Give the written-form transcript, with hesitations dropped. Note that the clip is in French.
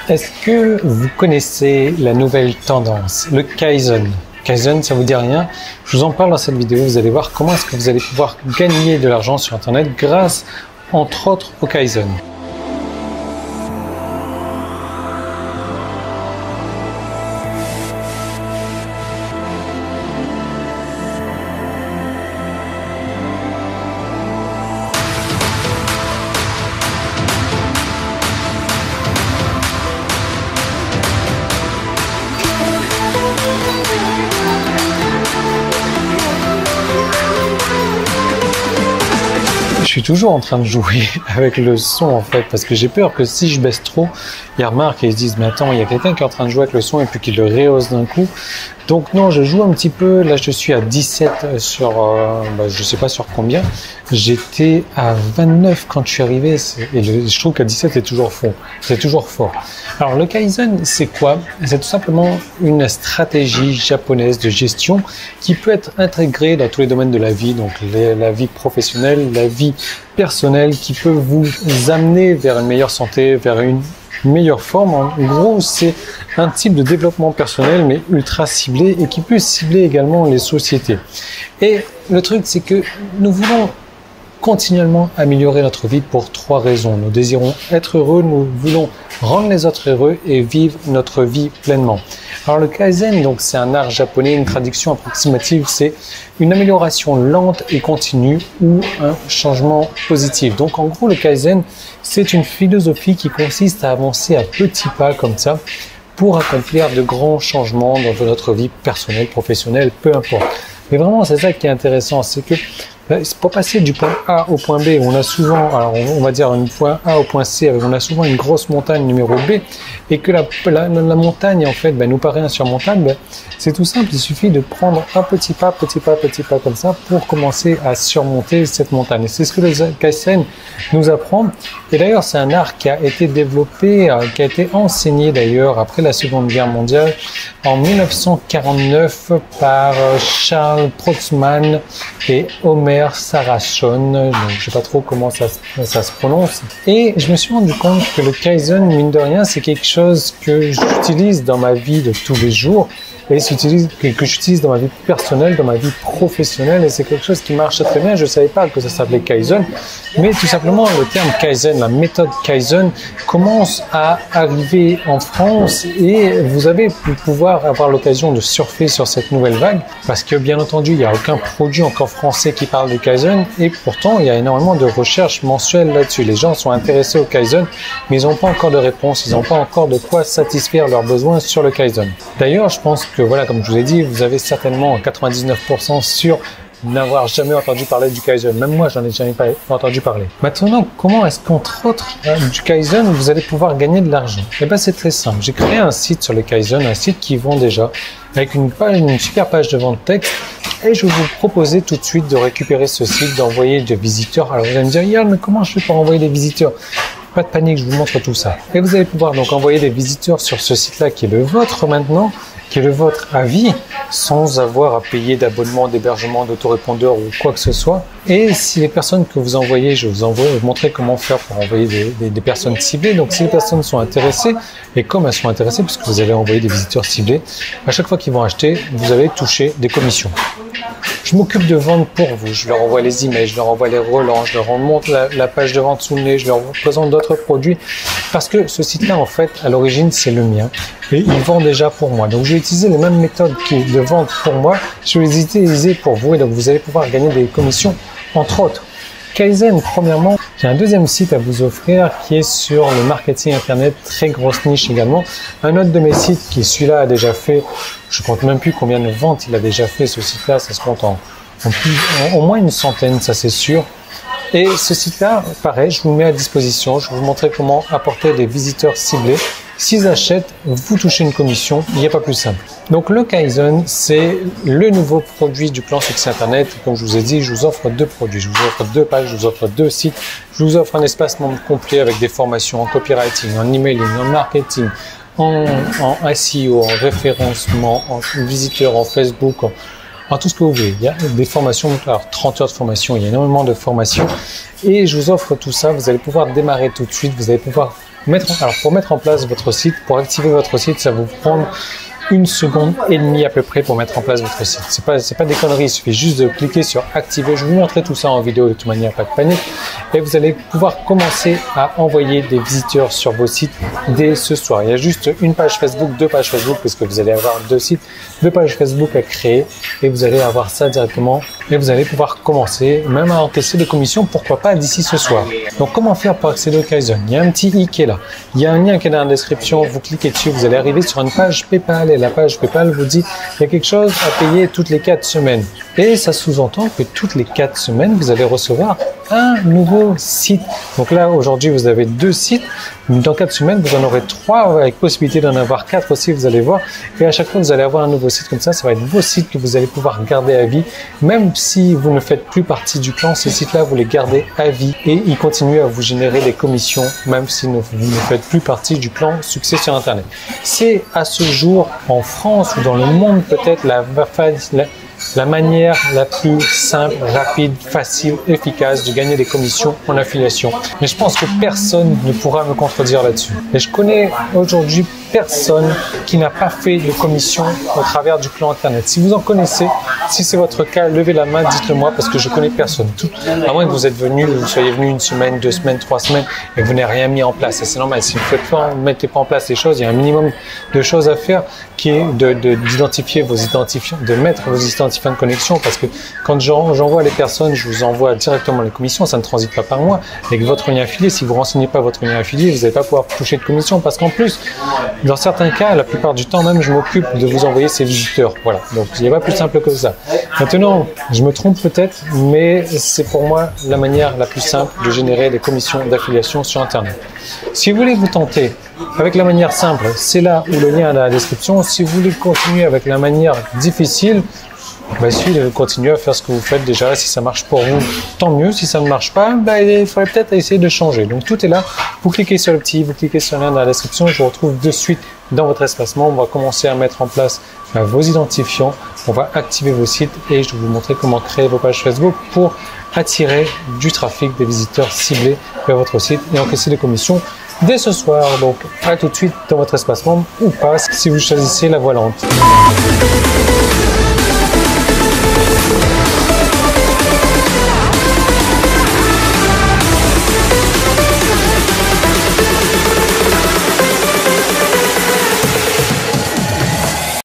Est-ce que vous connaissez la nouvelle tendance, le Kaizen? Kaizen, ça vous dit rien? Je vous en parle dans cette vidéo, vous allez voir comment est-ce que vous allez pouvoir gagner de l'argent sur Internet grâce, entre autres, au Kaizen. Je suis toujours en train de jouer avec le son en fait, parce que j'ai peur que si je baisse trop, ils remarquent et ils se disent mais attends, il y a quelqu'un qui est en train de jouer avec le son et puis qu'il le rehausse d'un coup. Donc non, je joue un petit peu, là je suis à 17 sur, je sais pas sur combien, j'étais à 29 quand je suis arrivé et je trouve qu'à 17 c'est toujours fort. Alors le Kaizen c'est quoi? C'est tout simplement une stratégie japonaise de gestion qui peut être intégrée dans tous les domaines de la vie, donc la vie professionnelle, la vie personnelle, qui peut vous amener vers une meilleure santé, vers une meilleure forme. En gros, c'est un type de développement personnel mais ultra ciblé et qui peut cibler également les sociétés. Et le truc, c'est que nous voulons continuellement améliorer notre vie pour 3 raisons. Nous désirons être heureux, nous voulons rendre les autres heureux et vivre notre vie pleinement. Alors le Kaizen, donc c'est un art japonais, une traduction approximative, c'est une amélioration lente et continue ou un changement positif. Donc en gros, le Kaizen, c'est une philosophie qui consiste à avancer à petits pas comme ça pour accomplir de grands changements dans notre vie personnelle, professionnelle, peu importe. Mais vraiment, c'est ça qui est intéressant, c'est que pour passer du point A au point B, on a souvent, alors on va dire un point A au point C, on a souvent une grosse montagne numéro B, et que la montagne en fait nous paraît insurmontable. C'est tout simple, il suffit de prendre un petit pas comme ça pour commencer à surmonter cette montagne. Et c'est ce que le Kaizen nous apprend. Et d'ailleurs, c'est un art qui a été développé, qui a été enseigné d'ailleurs après la Seconde Guerre mondiale en 1949 par Charles Protzmann et Homer Sarachon. Donc, je sais pas trop comment ça se prononce. Et je me suis rendu compte que le Kaizen, mine de rien, c'est quelque chose que j'utilise dans ma vie de tous les jours. Et que j'utilise dans ma vie personnelle, dans ma vie professionnelle, et c'est quelque chose qui marche très bien. Je ne savais pas que ça s'appelait Kaizen, mais tout simplement le terme Kaizen, la méthode Kaizen commence à arriver en France et vous allez pouvoir avoir l'occasion de surfer sur cette nouvelle vague parce que bien entendu il n'y a aucun produit encore français qui parle de Kaizen et pourtant il y a énormément de recherches mensuelles là-dessus. Les gens sont intéressés au Kaizen mais ils n'ont pas encore de réponse, ils n'ont pas encore de quoi satisfaire leurs besoins sur le Kaizen. D'ailleurs je pense que voilà, comme je vous ai dit, vous avez certainement 99% sûr n'avoir jamais entendu parler du Kaizen. Même moi, j'en ai jamais entendu parler. Maintenant, comment est-ce qu'entre autres du Kaizen, vous allez pouvoir gagner de l'argent? Eh bien, c'est très simple. J'ai créé un site sur le Kaizen, un site qui vend déjà, avec une super page de vente texte. Et je vais vous proposer tout de suite de récupérer ce site, d'envoyer des visiteurs. Alors, vous allez me dire, Yann, mais comment je fais pour envoyer des visiteurs? Pas de panique, je vous montre tout ça. Et vous allez pouvoir donc envoyer des visiteurs sur ce site-là qui est le vôtre maintenant, qui est le vôtre à vie, sans avoir à payer d'abonnement, d'hébergement, d'autorépondeur ou quoi que ce soit. Et si les personnes que vous envoyez, je vous montrer comment faire pour envoyer des personnes ciblées. Donc si les personnes sont intéressées, et comme elles sont intéressées, puisque vous allez envoyer des visiteurs ciblés, à chaque fois qu'ils vont acheter, vous allez toucher des commissions. Je m'occupe de vendre pour vous, je leur envoie les emails, je leur envoie les relances, je leur remonte la page de vente sous le nez, je leur présente d'autres produits, parce que ce site-là, en fait, à l'origine, c'est le mien, et il vend déjà pour moi. Donc, je vais utiliser les mêmes méthodes de vente pour moi, je vais les utiliser pour vous, et donc vous allez pouvoir gagner des commissions, entre autres. Kaizen, premièrement, j'ai un deuxième site à vous offrir qui est sur le marketing internet, très grosse niche également. Un autre de mes sites qui celui-là a déjà fait, je ne compte même plus combien de ventes il a déjà fait ce site-là, ça se compte en au moins une centaine, ça c'est sûr. Et ce site-là, pareil, je vous le mets à disposition, je vais vous montrer comment apporter des visiteurs ciblés. S'ils achètent, vous touchez une commission, il n'y a pas plus simple. Donc le Kaizen, c'est le nouveau produit du plan succès internet. Comme je vous ai dit, je vous offre 2 produits, je vous offre 2 pages, je vous offre 2 sites, je vous offre un espace membre complet avec des formations en copywriting, en emailing, en marketing, en SEO, en référencement, en visiteurs, en Facebook, en tout ce que vous voulez. Il y a des formations, alors 30 heures de formation, il y a énormément de formations et je vous offre tout ça. Vous allez pouvoir démarrer tout de suite, vous allez pouvoir Alors pour mettre en place votre site, pour activer votre site, ça va vous prendre 1 seconde et demie à peu près pour mettre en place votre site. C'est pas des conneries, il suffit juste de cliquer sur activer. Je vais vous montrer tout ça en vidéo de toute manière, pas de panique. Et vous allez pouvoir commencer à envoyer des visiteurs sur vos sites dès ce soir. Il y a juste une page Facebook, 2 pages Facebook, puisque vous allez avoir 2 sites, 2 pages Facebook à créer et vous allez avoir ça directement et vous allez pouvoir commencer même à encaisser des commissions, pourquoi pas d'ici ce soir. Donc comment faire pour accéder au Kaizen? Il y a un petit i qui est là. Il y a un lien qui est dans la description, vous cliquez dessus, vous allez arriver sur une page PayPal. La page PayPal vous dit il y a quelque chose à payer toutes les 4 semaines. Et ça sous-entend que toutes les 4 semaines, vous allez recevoir un nouveau site. Donc là, aujourd'hui, vous avez 2 sites. Dans 4 semaines, vous en aurez 3 avec possibilité d'en avoir 4 aussi, vous allez voir. Et à chaque fois, vous allez avoir un nouveau site comme ça. Ça va être vos sites que vous allez pouvoir garder à vie. Même si vous ne faites plus partie du clan, ces sites-là, vous les gardez à vie. Et ils continuent à vous générer des commissions, même si vous ne faites plus partie du clan Succès sur Internet. C'est à ce jour, en France ou dans le monde, peut-être la manière la plus simple, rapide, facile, efficace de gagner des commissions en affiliation. Mais je pense que personne ne pourra me contredire là-dessus. Et je connais aujourd'hui personne qui n'a pas fait de commission au travers du clan Internet. Si vous en connaissez, si c'est votre cas, levez la main, dites-le moi parce que je connais personne. À moins que vous soyez venu 1 semaine, 2 semaines, 3 semaines et que vous n'ayez rien mis en place. Et c'est normal. Si vous ne mettez pas en place les choses, il y a un minimum de choses à faire qui est d'identifier vos identifiants, de mettre vos identifiants de connexion parce que quand j'envoie les personnes, je vous envoie directement les commissions, ça ne transite pas par moi. Avec votre lien affilié, si vous ne renseignez pas votre lien affilié, vous n'allez pas pouvoir toucher de commission parce qu'en plus, dans certains cas, la plupart du temps même, je m'occupe de vous envoyer ces visiteurs. Voilà, donc il n'y a pas plus simple que ça. Maintenant, je me trompe peut-être, mais c'est pour moi la manière la plus simple de générer des commissions d'affiliation sur Internet. Si vous voulez vous tenter avec la manière simple, c'est là où le lien est dans la description. Si vous voulez continuer avec la manière difficile, il suffit de continuer à faire ce que vous faites déjà. Si ça marche pour vous, tant mieux. Si ça ne marche pas, il faudrait peut-être essayer de changer. Donc tout est là. Vous cliquez sur le petit, vous cliquez sur le lien dans la description. Je vous retrouve de suite dans votre espacement. On va commencer à mettre en place vos identifiants. On va activer vos sites et je vais vous montrer comment créer vos pages Facebook pour attirer du trafic, des visiteurs ciblés vers votre site et encaisser des commissions dès ce soir. Donc à tout de suite dans votre espacement ou pas si vous choisissez la voie lente.